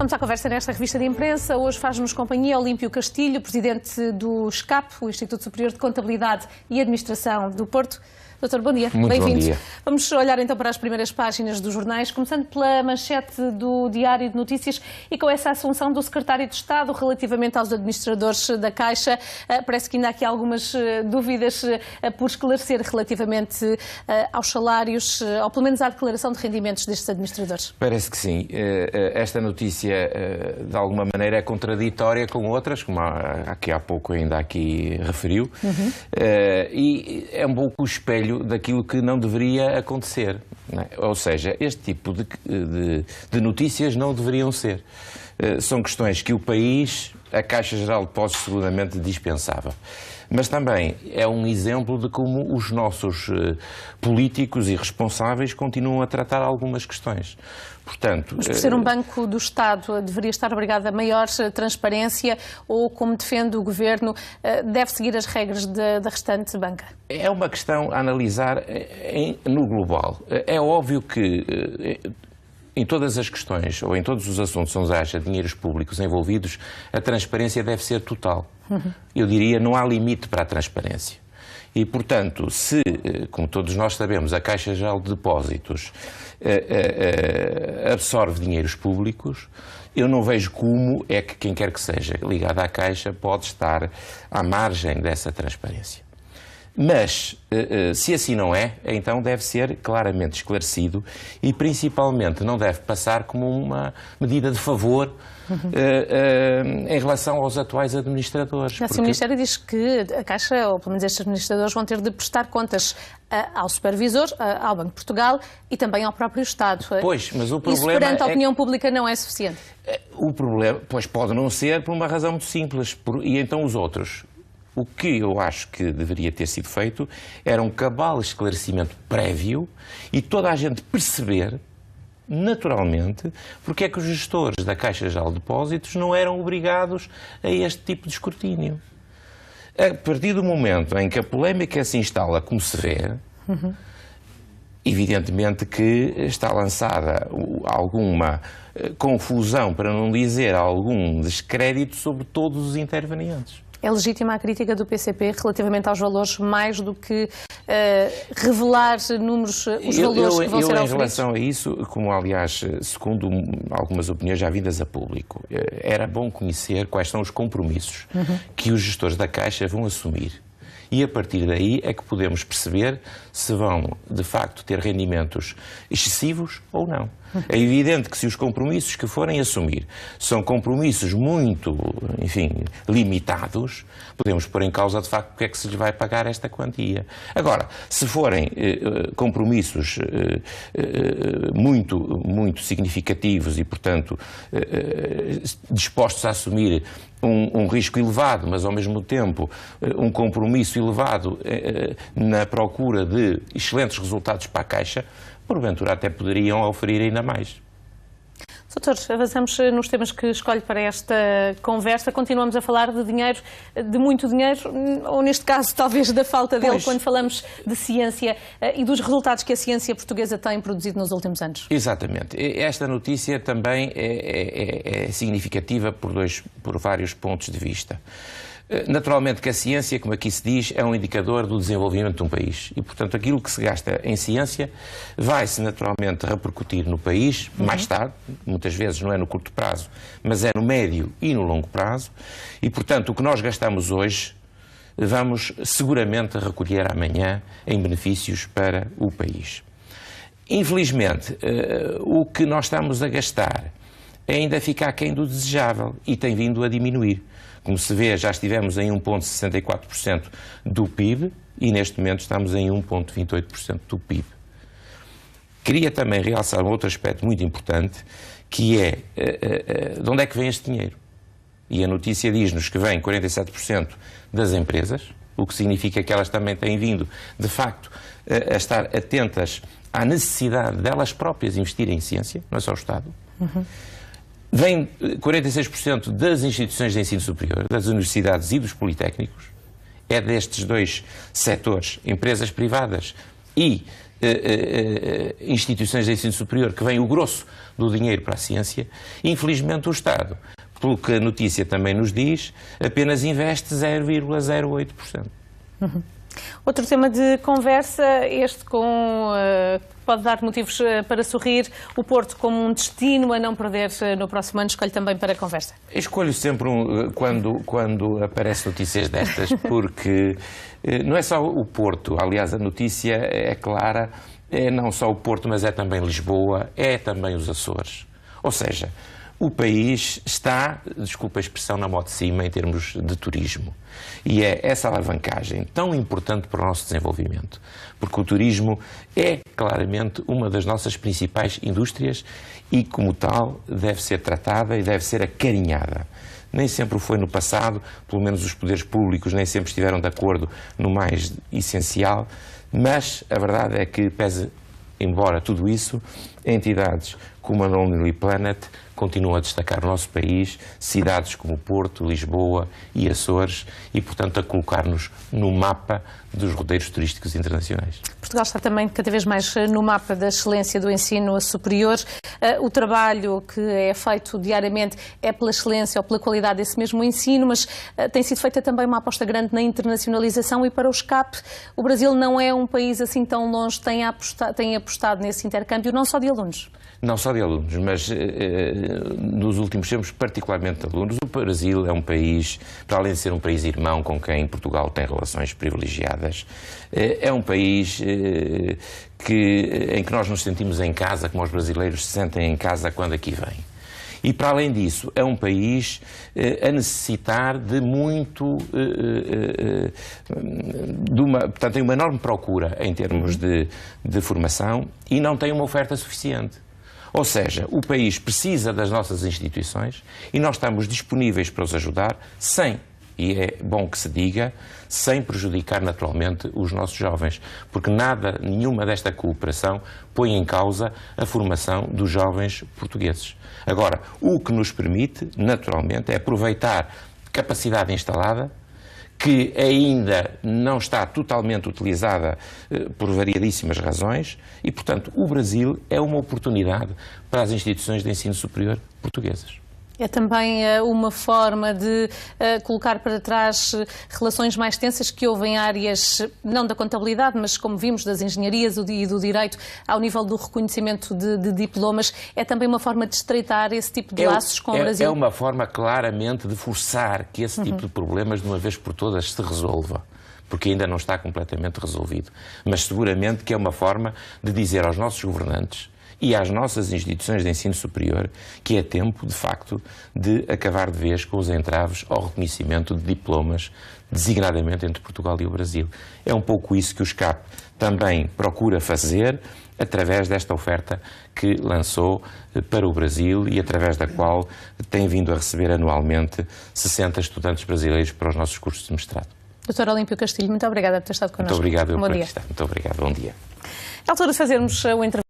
Vamos à conversa nesta revista de imprensa. Hoje faz-nos companhia Olímpio Castilho, presidente do SCAP, o Instituto Superior de Contabilidade e Administração do Porto. Doutor, bom dia. Muito bom dia. Vamos olhar então para as primeiras páginas dos jornais, começando pela manchete do Diário de Notícias e com essa assunção do Secretário de Estado relativamente aos administradores da Caixa. Parece que ainda há aqui algumas dúvidas por esclarecer relativamente aos salários, ou pelo menos à declaração de rendimentos destes administradores. Parece que sim. Esta notícia, de alguma maneira, é contraditória com outras, como aqui há pouco ainda aqui referiu, e é um pouco o espelho daquilo que não deveria acontecer, não é? Ou seja, este tipo de notícias não deveriam ser. São questões que o país, a Caixa Geral de Depósitos, seguramente dispensava. Mas também é um exemplo de como os nossos políticos e responsáveis continuam a tratar algumas questões. Portanto, mas por ser um banco do Estado, deveria estar obrigado a maior transparência ou, como defende o Governo, deve seguir as regras da restante banca? É uma questão a analisar no global. É óbvio que em todas as questões, ou em todos os assuntos onde haja dinheiros públicos envolvidos, a transparência deve ser total. Eu diria, não há limite para a transparência. E, portanto, se, como todos nós sabemos, a Caixa Geral de Depósitos absorve dinheiros públicos, eu não vejo como é que quem quer que seja ligado à Caixa pode estar à margem dessa transparência. Mas, se assim não é, então deve ser claramente esclarecido e, principalmente, não deve passar como uma medida de favor em relação aos atuais administradores. O Ministério diz que a Caixa, ou pelo menos estes administradores, vão ter de prestar contas ao Supervisor, ao Banco de Portugal e também ao próprio Estado. Pois, mas o problema isso perante a opinião pública não é suficiente? O problema, pois pode não ser por uma razão muito simples. E então os outros? O que eu acho que deveria ter sido feito era um cabal esclarecimento prévio e toda a gente perceber, naturalmente, porque é que os gestores da Caixa Geral de Depósitos não eram obrigados a este tipo de escrutínio. A partir do momento em que a polémica se instala, como se vê, evidentemente que está lançada alguma confusão, para não dizer algum descrédito, sobre todos os intervenientes. É legítima a crítica do PCP relativamente aos valores, mais do que revelar números, os valores que vão ser oferidos? Em relação a isso, como aliás, segundo algumas opiniões já vindas a público, era bom conhecer quais são os compromissos que os gestores da Caixa vão assumir. E a partir daí é que podemos perceber se vão, de facto, ter rendimentos excessivos ou não. É evidente que se os compromissos que forem assumir são compromissos muito, enfim, limitados, podemos pôr em causa, de facto, porque é que se lhes vai pagar esta quantia. Agora, se forem compromissos muito significativos e, portanto, dispostos a assumir um risco elevado, mas ao mesmo tempo um compromisso elevado na procura de excelentes resultados para a Caixa, porventura até poderiam oferir ainda mais. Doutor, avançamos nos temas que escolhe para esta conversa. Continuamos a falar de dinheiro, de muito dinheiro, ou neste caso talvez da falta dele, quando falamos de ciência e dos resultados que a ciência portuguesa tem produzido nos últimos anos. Exatamente. Esta notícia também é significativa por vários pontos de vista. Naturalmente que a ciência, como aqui se diz, é um indicador do desenvolvimento de um país. E, portanto, aquilo que se gasta em ciência vai-se naturalmente repercutir no país, mais tarde, muitas vezes não é no curto prazo, mas é no médio e no longo prazo. E, portanto, o que nós gastamos hoje, vamos seguramente recolher amanhã em benefícios para o país. Infelizmente, o que nós estamos a gastar ainda fica aquém do desejável e tem vindo a diminuir. Como se vê, já estivemos em 1,64% do PIB e neste momento estamos em 1,28% do PIB. Queria também realçar um outro aspecto muito importante, que é de onde é que vem este dinheiro? E a notícia diz-nos que vem 47% das empresas, o que significa que elas também têm vindo, de facto, a estar atentas à necessidade delas próprias investirem em ciência, não é só o Estado. Vem 46% das instituições de ensino superior, das universidades e dos politécnicos. É destes dois setores, empresas privadas e instituições de ensino superior que vem o grosso do dinheiro para a ciência. Infelizmente, o Estado, pelo que a notícia também nos diz, apenas investe 0,08%. Outro tema de conversa, este pode dar motivos para sorrir, o Porto como um destino a não perder no próximo ano, escolho também para a conversa. Escolho sempre quando aparecem notícias destas, porque não é só o Porto, aliás a notícia é clara, é não só o Porto, mas é também Lisboa, é também os Açores. Ou seja, o país está, desculpa a expressão, na mão de cima em termos de turismo. E é essa alavancagem tão importante para o nosso desenvolvimento, porque o turismo é claramente uma das nossas principais indústrias e, como tal, deve ser tratada e deve ser acarinhada. Nem sempre o foi no passado, pelo menos os poderes públicos nem sempre estiveram de acordo no mais essencial, mas a verdade é que, pese embora tudo isso, entidades como a Lonely Planet continuam a destacar o nosso país, cidades como Porto, Lisboa e Açores e, portanto, a colocar-nos no mapa dos roteiros turísticos internacionais. Portugal está também cada vez mais no mapa da excelência do ensino superior. O trabalho que é feito diariamente é pela excelência ou pela qualidade desse mesmo ensino, mas tem sido feita também uma aposta grande na internacionalização e para o escape. O Brasil não é um país assim tão longe, tem apostado nesse intercâmbio, não só de alunos. Não só de alunos, mas nos últimos tempos, particularmente de alunos. O Brasil é um país, para além de ser um país irmão com quem Portugal tem relações privilegiadas, é um país em que nós nos sentimos em casa, como os brasileiros se sentem em casa quando aqui vêm. E, para além disso, é um país a necessitar de muito... portanto, tem uma enorme procura em termos de formação e não tem uma oferta suficiente. Ou seja, o país precisa das nossas instituições e nós estamos disponíveis para os ajudar sem, e é bom que se diga, sem prejudicar naturalmente os nossos jovens, porque nenhuma desta cooperação põe em causa a formação dos jovens portugueses. Agora, o que nos permite, naturalmente, é aproveitar capacidade instalada, que ainda não está totalmente utilizada por variadíssimas razões e, portanto, o Brasil é uma oportunidade para as instituições de ensino superior portuguesas. É também uma forma de colocar para trás relações mais tensas que houve em áreas, não da contabilidade, mas como vimos, das engenharias e do direito, ao nível do reconhecimento de diplomas. É também uma forma de estreitar esse tipo de laços com o Brasil? É uma forma claramente de forçar que esse tipo de problemas, de uma vez por todas, se resolva. Porque ainda não está completamente resolvido. Mas seguramente que é uma forma de dizer aos nossos governantes e às nossas instituições de ensino superior que é tempo, de facto, de acabar de vez com os entraves ao reconhecimento de diplomas, designadamente entre Portugal e o Brasil. É um pouco isso que o SCAP também procura fazer através desta oferta que lançou para o Brasil e através da qual tem vindo a receber anualmente 60 estudantes brasileiros para os nossos cursos de mestrado. Dr. Olímpio Castilho, muito obrigada por ter estado connosco. Muito obrigado por aqui estar. Muito obrigado. Bom dia. É a altura de fazermos o intervalo.